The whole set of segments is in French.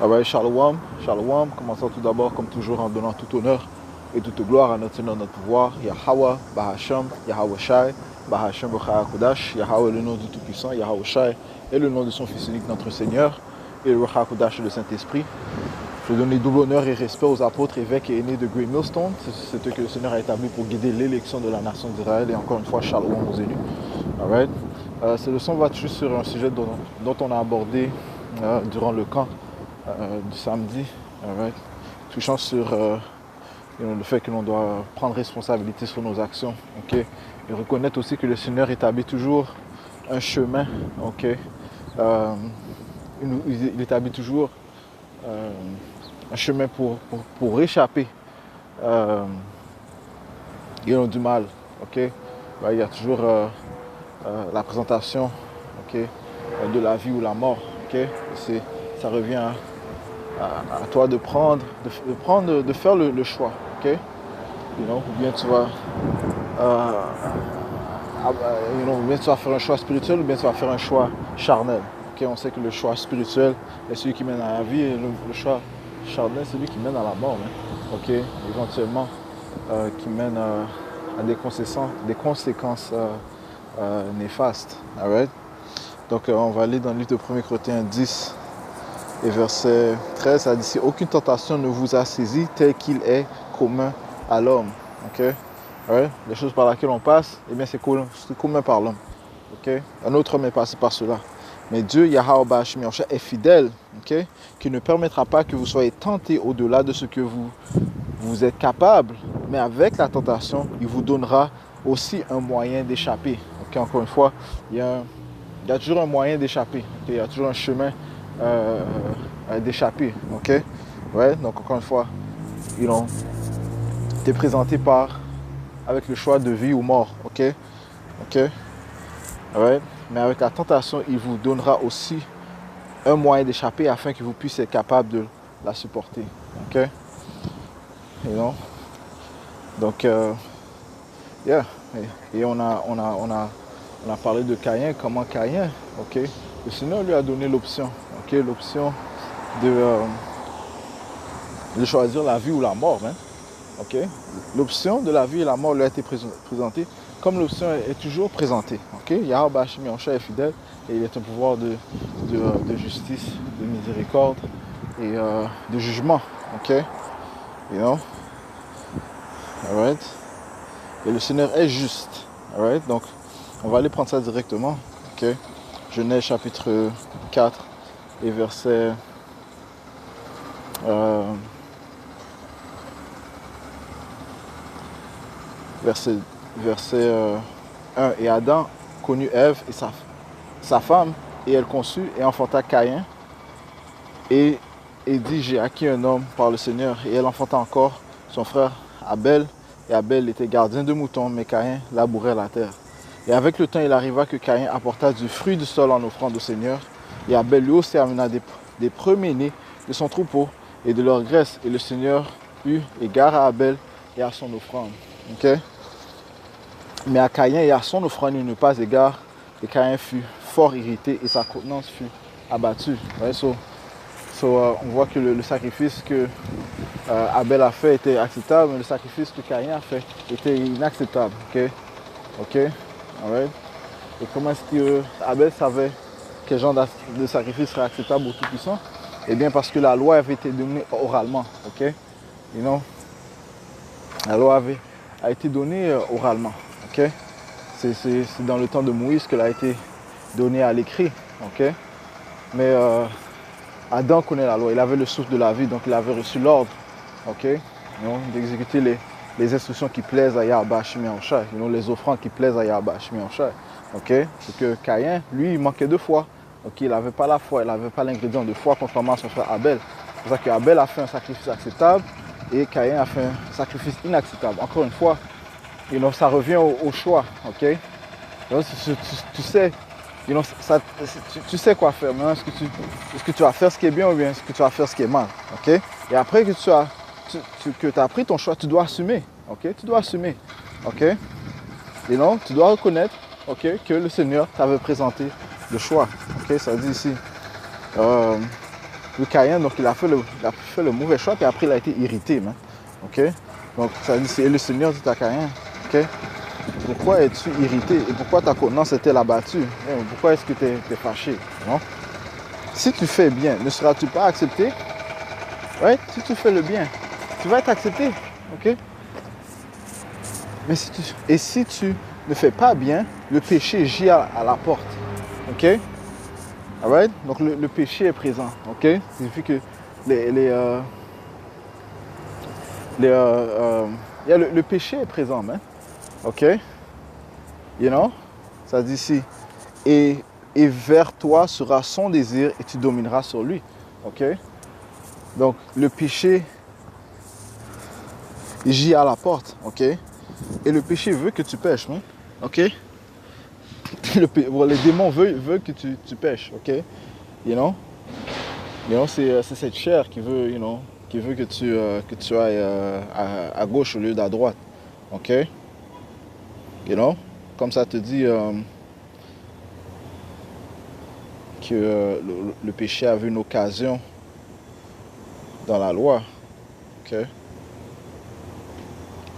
Ah ouais, Shalom, Shalom. Commençons tout d'abord, comme toujours, en donnant tout honneur et toute gloire à notre Seigneur, notre pouvoir. Yahweh, Bahasham, Yahweh Shai, Bahasham, Kodash, Yahweh, le nom du Tout-Puissant, Yahweh Shai, et le nom de son Fils unique, notre Seigneur, et le Kodash, le Saint-Esprit. Je donne double honneur et respect aux apôtres, évêques et aînés de Great Millstone. C'est eux que le Seigneur a établi pour guider l'élection de la nation d'Israël. Et encore une fois, Shalom aux élus. Right. Cette leçon va toucher sur un sujet dont on a abordé durant le camp du samedi, right. Touchant sur le fait que l'on doit prendre responsabilité sur nos actions, okay. Et reconnaître aussi que le Seigneur établit toujours un chemin, okay. Il établit toujours un chemin pour échapper du mal, okay. Il y a toujours la présentation, okay, de la vie ou la mort, okay. Ça revient à toi de faire le choix, okay. Ou bien tu vas ou bien tu vas faire un choix spirituel ou bien tu vas faire un choix charnel, okay. On sait que le choix spirituel est celui qui mène à la vie et le choix charnel c'est celui qui mène à la mort, hein. Okay. Éventuellement qui mène à des conséquences néfastes. Alright? Donc on va aller dans le livre de 1 Corinthiens 10 et verset 13, ça dit: si aucune tentation ne vous a saisi tel qu'il est commun à l'homme. Okay? Alright? Les choses par lesquelles on passe, eh bien c'est commun par l'homme. Okay? Un autre homme est passé par cela. Mais Dieu, Yahweh Bashmi, est fidèle, okay? Qui ne permettra pas que vous soyez tentés au-delà de ce que vous êtes capable, mais avec la tentation, il vous donnera aussi un moyen d'échapper. Okay? Encore une fois, il y a toujours un moyen d'échapper. Okay? Il y a toujours un chemin d'échapper. Okay? Ouais? Donc encore une fois, tu es présenté avec le choix de vie ou mort. Ok? Ok? Ouais? Mais avec la tentation, il vous donnera aussi un moyen d'échapper afin que vous puissiez être capable de la supporter. Ok? Donc, yeah. Et on a parlé de Caïn, comment Caïn, ok? Le Seigneur lui a donné l'option, ok? L'option de choisir la vie ou la mort, hein? Ok? L'option de la vie et la mort lui a été présentée comme l'option est toujours présentée. Ok? Yahweh Bashmi est fidèle et il est un pouvoir de justice, de miséricorde et de jugement. Ok? Alright? Et le Seigneur est juste. Alright? Donc, on va aller prendre ça directement. Ok? Genèse chapitre 4 et verset verset 1. Et Adam connut Ève et sa femme, et elle conçut et enfanta Caïn. Et dit: j'ai acquis un homme par le Seigneur. Et elle enfanta encore son frère Abel. Et Abel était gardien de moutons, mais Caïn labourait la terre. Et avec le temps, il arriva que Caïn apporta du fruit du sol en offrande au Seigneur. Et Abel lui aussi amena des premiers-nés de son troupeau et de leur graisse. Et le Seigneur eut égard à Abel et à son offrande. Okay? Mais à Caïn et à son offrande, il n'eut pas égard. Et Caïn fut fort irrité et sa contenance fut abattue. Ouais, on voit que le sacrifice que Abel a fait était acceptable, mais le sacrifice que Caïn a fait était inacceptable. Ok? Alright? Et comment est-ce que Abel savait quel genre de sacrifice serait acceptable au Tout-Puissant? Eh bien, parce que la loi avait été donnée oralement. Ok? La loi a été donnée oralement. Ok? C'est dans le temps de Moïse qu'elle a été donnée à l'écrit. Ok? Mais Adam connaît la loi, il avait le souffle de la vie, donc il avait reçu l'ordre, okay, d'exécuter les instructions qui plaisent à Yahweh Bashmi Anshai, les offrandes qui plaisent à Yahweh Bashmi Anshai. Okay? C'est que Caïn, lui, il manquait de foi. Okay? Il n'avait pas la foi, il n'avait pas l'ingrédient de foi contrairement à son frère Abel. C'est pour ça qu'Abel a fait un sacrifice acceptable et Caïn a fait un sacrifice inacceptable. Encore une fois, ça revient au choix. Okay? Donc, tu sais. Tu sais quoi faire. Maintenant, est-ce que tu vas faire ce qui est bien ou bien est-ce que tu vas faire ce qui est mal? Okay? Et après que tu as pris ton choix, tu dois assumer. Okay? Tu dois assumer. Okay? Et non, tu dois reconnaître, okay, que le Seigneur t'avait présenté le choix. Okay? Ça dit ici, le Caïn, donc il a fait le mauvais choix, puis après il a été irrité. Man. OK? Donc ça dit, c'est le Seigneur dit à Caïn. OK? Pourquoi es-tu irrité et pourquoi ta contenance est-elle abattue? Pourquoi est-ce que tu es fâché? Non? Si tu fais bien, ne seras-tu pas accepté? Right? Si tu fais le bien, tu vas être accepté. OK? Mais si tu ne fais pas bien, le péché gît à la porte. OK? Alright? Donc le péché est présent. OK? Ça signifie que le péché est présent, man. OK? You know? Ça dit ici. Et vers toi sera son désir et tu domineras sur lui. OK? Donc le péché gît à la porte. OK? Et le péché veut que tu pêches, man. OK? Les démons veulent que tu pêches. OK? You know? C'est cette chair qui veut, qui veut que tu ailles à gauche au lieu d'à droite. OK? Comme ça te dit que le péché avait une occasion dans la loi. OK?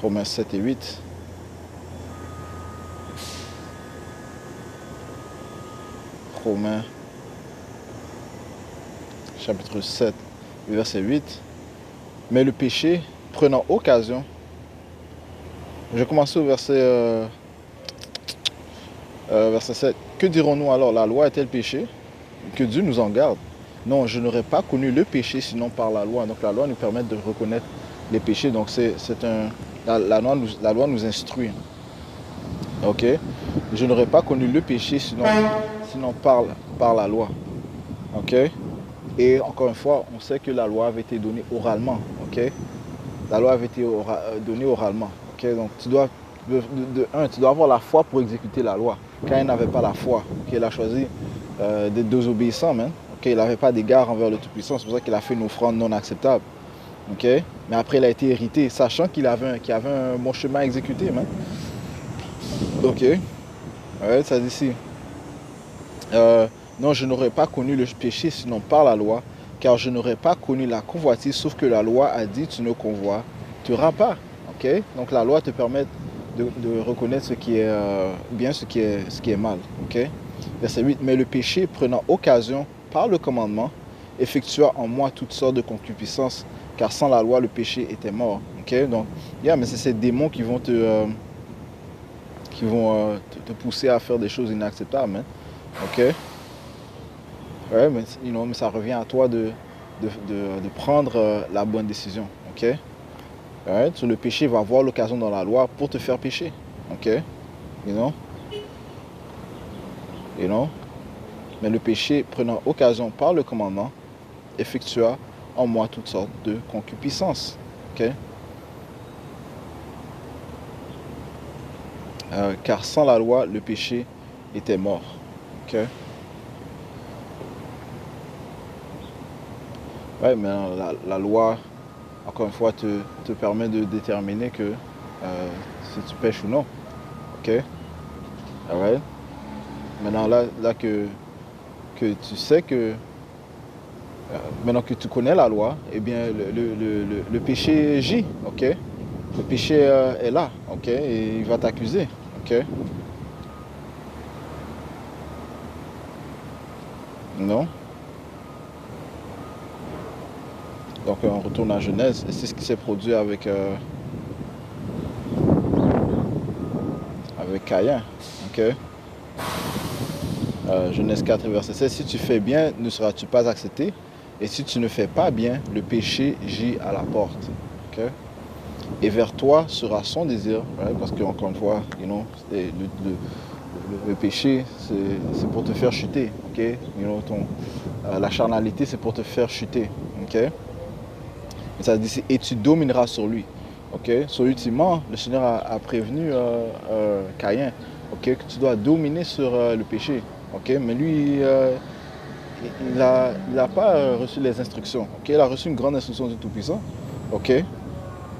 Romains 7 et 8. Romains chapitre 7, verset 8. Mais le péché, prenant occasion, je vais commencer au verset 7. Que dirons-nous alors? La loi est-elle péché? Que Dieu nous en garde. Non, je n'aurais pas connu le péché sinon par la loi. Donc la loi nous permet de reconnaître les péchés. Donc la loi nous instruit. Ok? Je n'aurais pas connu le péché sinon par la loi. Ok? Et encore une fois, on sait que la loi avait été donnée oralement. Ok? La loi avait été donnée oralement. Ok? Donc tu dois avoir la foi pour exécuter la loi. Quand il n'avait pas la foi, il a choisi d'être désobéissant, man. Okay? Il n'avait pas d'égard envers le Tout-Puissant. C'est pour ça qu'il a fait une offrande non acceptable. Okay? Mais après, il a été hérité, sachant qu'il avait un bon chemin à exécuter, man. Ok. Ouais, ça dit ici. Non, je n'aurais pas connu le péché sinon par la loi, car je n'aurais pas connu la convoitise, sauf que la loi a dit tu ne convoiteras pas. Ok? Donc la loi te permet de reconnaître ce qui est bien, ce qui est mal. Ok? Verset 8. Mais le péché, prenant occasion par le commandement, effectua en moi toutes sortes de concupiscences, car sans la loi, le péché était mort. Ok? Donc, mais c'est ces démons qui vont te pousser à faire des choses inacceptables. Hein? Ok? Ouais, mais ça revient à toi de prendre la bonne décision. Ok? Right? So, le péché va avoir l'occasion dans la loi pour te faire pécher. Ok? You know? Mais le péché, prenant occasion par le commandement, effectua en moi toutes sortes de concupiscences. Ok? Car sans la loi, le péché était mort. Ok? Ouais, mais la loi, encore une fois, te permet de déterminer que si tu pêches ou non. Ok? Alright? Maintenant, là que tu sais que maintenant que tu connais la loi, eh bien, le péché gît. Ok? Le péché est là. Ok? Et il va t'accuser. Ok? Non? Donc on retourne à Genèse et c'est ce qui s'est produit avec Caïn. Okay? Genèse 4, verset 16. Si tu fais bien, ne seras-tu pas accepté? Et si tu ne fais pas bien, le péché gît à la porte. Okay? Et vers toi sera son désir. Right? Parce qu'encore une fois, le péché, c'est pour te faire chuter. Okay? La charnalité, c'est pour te faire chuter. Okay? Et ça dit, et tu domineras sur lui. Okay? So, ultimement, le Seigneur a prévenu Caïn, okay, que tu dois dominer sur le péché. Okay? Mais lui, il n'a pas reçu les instructions. Okay? Il a reçu une grande instruction du Tout-Puissant. Okay?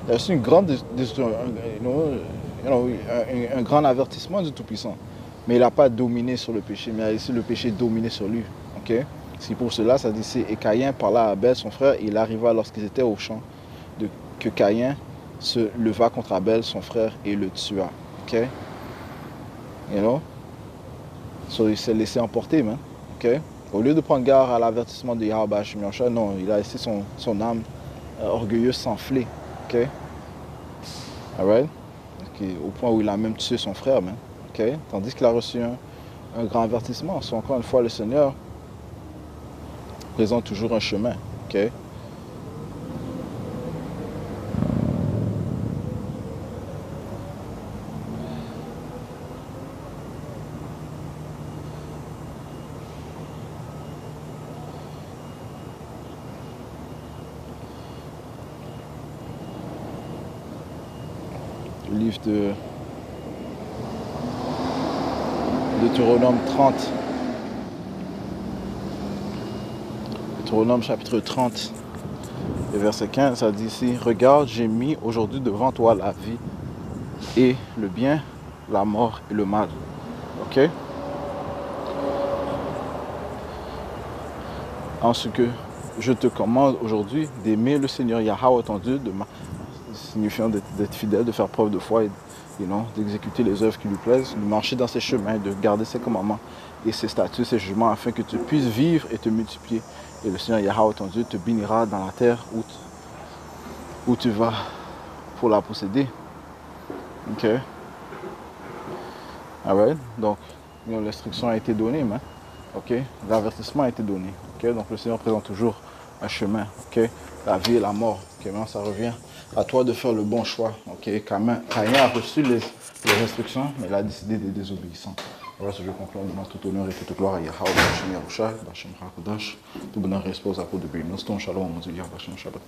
Il a reçu une grande un grand avertissement du Tout-Puissant. Mais il n'a pas dominé sur le péché, mais il a laissé le péché dominer sur lui. Okay? C'est pour cela, ça dit ici, et Caïn parla à Abel, son frère, et il arriva lorsqu'ils étaient au champ, que Caïn se leva contre Abel, son frère, et le tua. Ok? You know? So, il s'est laissé emporter, man. Ok? Au lieu de prendre garde à l'avertissement de Yahweh Hashem Yahushua, non, il a laissé son âme orgueilleuse s'enfler. Ok? Alright? Okay. Au point où il a même tué son frère, man. Ok? Tandis qu'il a reçu un grand avertissement. So, encore une fois, le Seigneur présente toujours un chemin. Ok? Le livre de Deutéronome 30. Deutéronome chapitre 30, et verset 15, ça dit ici, « Regarde, j'ai mis aujourd'hui devant toi la vie et le bien, la mort et le mal. » Ok? En ce que je te commande aujourd'hui d'aimer le Seigneur Yahweh ton Dieu, signifiant d'être fidèle, de faire preuve de foi et d'exécuter les œuvres qui lui plaisent, de marcher dans ses chemins, de garder ses commandements et ses statuts, ses jugements, afin que tu puisses vivre et te multiplier. Et le Seigneur Yahweh ton Dieu te bénira dans la terre où tu vas pour la posséder. Ok? Alright? Donc, l'instruction a été donnée, man. Ok? L'avertissement a été donné. Ok? Donc, le Seigneur présente toujours un chemin. Ok? La vie et la mort. Ok? Maintenant, ça revient à toi de faire le bon choix. Ok? Caïn a reçu les instructions, mais il a décidé d'être désobéissant. Alors, je conclue en donnant tout honneur et toute gloire à Yahweh, Hashem Yahushua, Hashem HaKadosh. Tout bonheur et espoir à pour de bénis. Shalom, Shabbat.